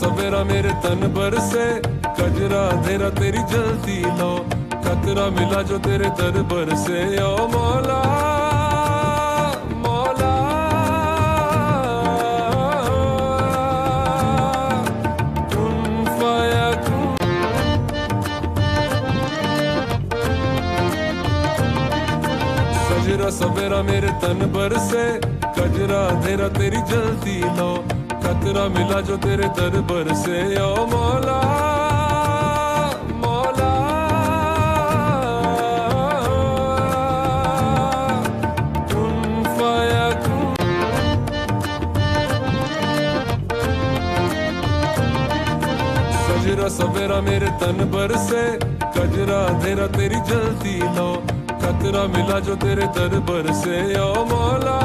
सवेरा मेरे तन पर से, कजरा अंधेरा तेरी जलती लो, खतरा मिला जो तेरे दरबार से। ओ मौला मौला कुन फयकुन। सजरा सवेरा मेरे तन पर से, कजरा अंधेरा तेरी जलती लो, खतरा मिला जो तेरे दरबार से। ओ मौला मौला कुन फयकुन। सजरा सवेरा मेरे तन पर से, कजरा अंधेरा तेरी जलती लो, खतरा मिला जो तेरे दरबार से। ओ मौला